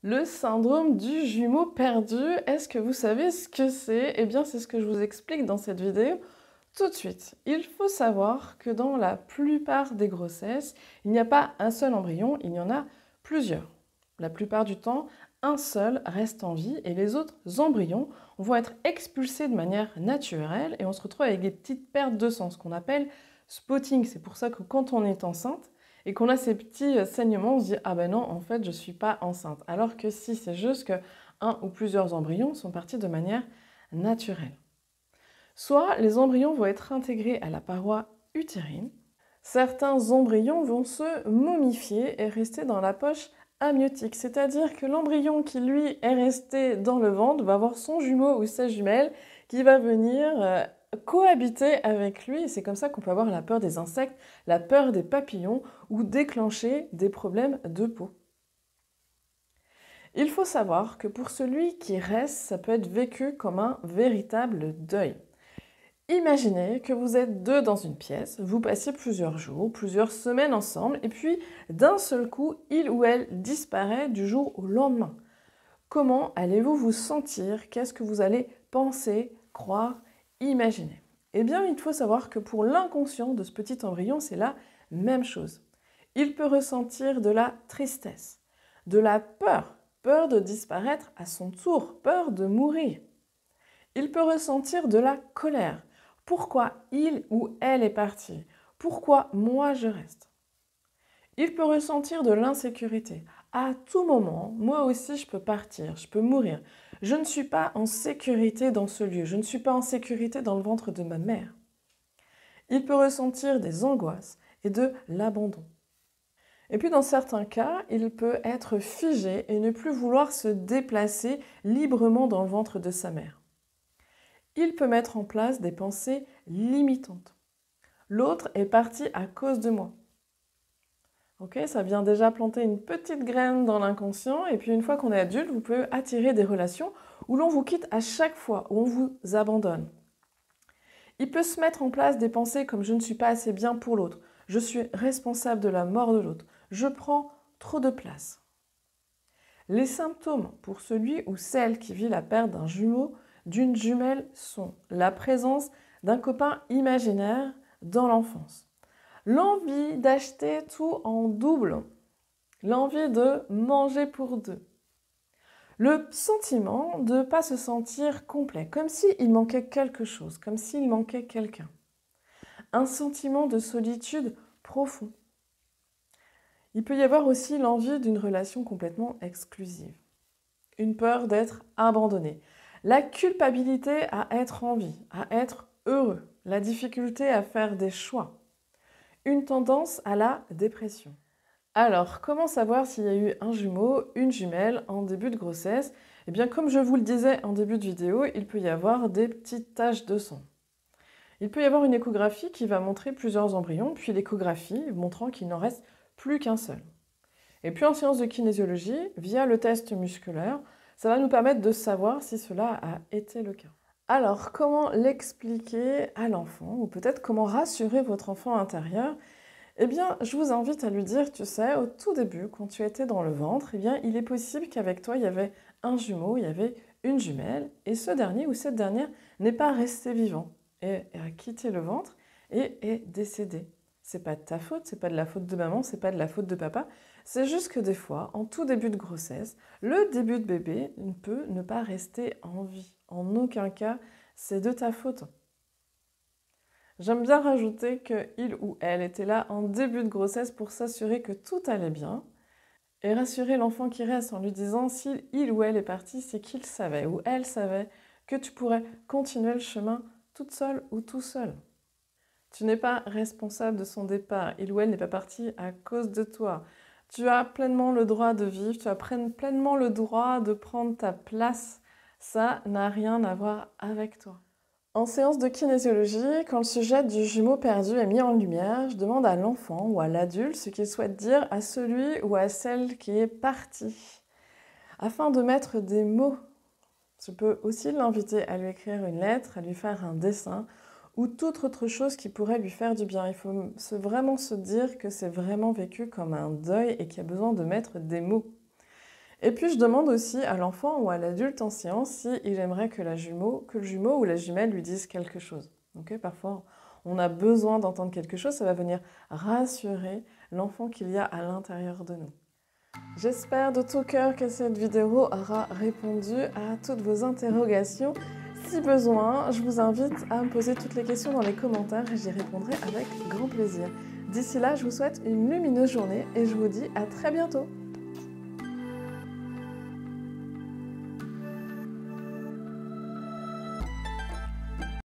Le syndrome du jumeau perdu, est-ce que vous savez ce que c'est? Eh bien, c'est ce que je vous explique dans cette vidéo tout de suite. Il faut savoir que dans la plupart des grossesses, il n'y a pas un seul embryon, il y en a plusieurs. La plupart du temps, un seul reste en vie et les autres embryons vont être expulsés de manière naturelle et on se retrouve avec des petites pertes de sang, ce qu'on appelle spotting. C'est pour ça que quand on est enceinte, et qu'on a ces petits saignements, on se dit « Ah ben non, en fait, je ne suis pas enceinte ». Alors que si, c'est juste que un ou plusieurs embryons sont partis de manière naturelle. Soit les embryons vont être intégrés à la paroi utérine, certains embryons vont se momifier et rester dans la poche amniotique, c'est-à-dire que l'embryon qui, lui, est resté dans le ventre va avoir son jumeau ou sa jumelle qui va venir cohabiter avec lui. C'est comme ça qu'on peut avoir la peur des insectes, la peur des papillons ou déclencher des problèmes de peau. Il faut savoir que pour celui qui reste, ça peut être vécu comme un véritable deuil. Imaginez que vous êtes deux dans une pièce, vous passez plusieurs jours, plusieurs semaines ensemble, et puis d'un seul coup, il ou elle disparaît du jour au lendemain. Comment allez-vous vous sentir? Qu'est-ce que vous allez penser, croire, imaginer? Eh bien, il faut savoir que pour l'inconscient de ce petit embryon, c'est la même chose. Il peut ressentir de la tristesse, de la peur, peur de disparaître à son tour, peur de mourir. Il peut ressentir de la colère. Pourquoi il ou elle est parti? Pourquoi moi je reste? Il peut ressentir de l'insécurité. À tout moment, moi aussi je peux partir, je peux mourir. Je ne suis pas en sécurité dans ce lieu, je ne suis pas en sécurité dans le ventre de ma mère. Il peut ressentir des angoisses et de l'abandon. Et puis dans certains cas, il peut être figé et ne plus vouloir se déplacer librement dans le ventre de sa mère. Il peut mettre en place des pensées limitantes. L'autre est parti à cause de moi. Ok, ça vient déjà planter une petite graine dans l'inconscient et puis une fois qu'on est adulte, vous pouvez attirer des relations où l'on vous quitte à chaque fois, où on vous abandonne. Il peut se mettre en place des pensées comme je ne suis pas assez bien pour l'autre, je suis responsable de la mort de l'autre, je prends trop de place. Les symptômes pour celui ou celle qui vit la perte d'un jumeau, d'une jumelle sont la présence d'un copain imaginaire dans l'enfance, l'envie d'acheter tout en double, l'envie de manger pour deux, le sentiment de ne pas se sentir complet, comme s'il manquait quelque chose, comme s'il manquait quelqu'un, un sentiment de solitude profond. Il peut y avoir aussi l'envie d'une relation complètement exclusive, une peur d'être abandonné, la culpabilité à être en vie, à être heureux, la difficulté à faire des choix, une tendance à la dépression. Alors, comment savoir s'il y a eu un jumeau, une jumelle en début de grossesse? Eh bien, comme je vous le disais en début de vidéo, il peut y avoir des petites taches de sang. Il peut y avoir une échographie qui va montrer plusieurs embryons, puis l'échographie montrant qu'il n'en reste plus qu'un seul. Et puis en séance de kinésiologie, via le test musculaire, ça va nous permettre de savoir si cela a été le cas. Alors, comment l'expliquer à l'enfant, ou peut-être comment rassurer votre enfant intérieur? Eh bien, je vous invite à lui dire, tu sais, au tout début, quand tu étais dans le ventre, eh bien, il est possible qu'avec toi, il y avait un jumeau, il y avait une jumelle, et ce dernier ou cette dernière n'est pas resté vivant, et a quitté le ventre et est décédé. C'est pas de ta faute, c'est pas de la faute de maman, c'est pas de la faute de papa, c'est juste que des fois, en tout début de grossesse, le début de bébé ne peut ne pas rester en vie. En aucun cas, c'est de ta faute. J'aime bien rajouter qu'il ou elle était là en début de grossesse pour s'assurer que tout allait bien et rassurer l'enfant qui reste en lui disant s'il il ou elle est parti, c'est qu'il savait ou elle savait que tu pourrais continuer le chemin toute seule ou tout seul. Tu n'es pas responsable de son départ, il ou elle n'est pas parti à cause de toi. Tu as pleinement le droit de vivre, tu as pleinement le droit de prendre ta place. Ça n'a rien à voir avec toi. En séance de kinésiologie, quand le sujet du jumeau perdu est mis en lumière, je demande à l'enfant ou à l'adulte ce qu'il souhaite dire à celui ou à celle qui est parti, afin de mettre des mots. Je peux aussi l'inviter à lui écrire une lettre, à lui faire un dessin ou toute autre chose qui pourrait lui faire du bien. Il faut vraiment se dire que c'est vraiment vécu comme un deuil et qu'il y a besoin de mettre des mots. Et puis je demande aussi à l'enfant ou à l'adulte en séance s'il aimerait que le jumeau ou la jumelle lui dise quelque chose. Okay, parfois, on a besoin d'entendre quelque chose, ça va venir rassurer l'enfant qu'il y a à l'intérieur de nous. J'espère de tout cœur que cette vidéo aura répondu à toutes vos interrogations. Si besoin, je vous invite à me poser toutes les questions dans les commentaires et j'y répondrai avec grand plaisir. D'ici là, je vous souhaite une lumineuse journée et je vous dis à très bientôt.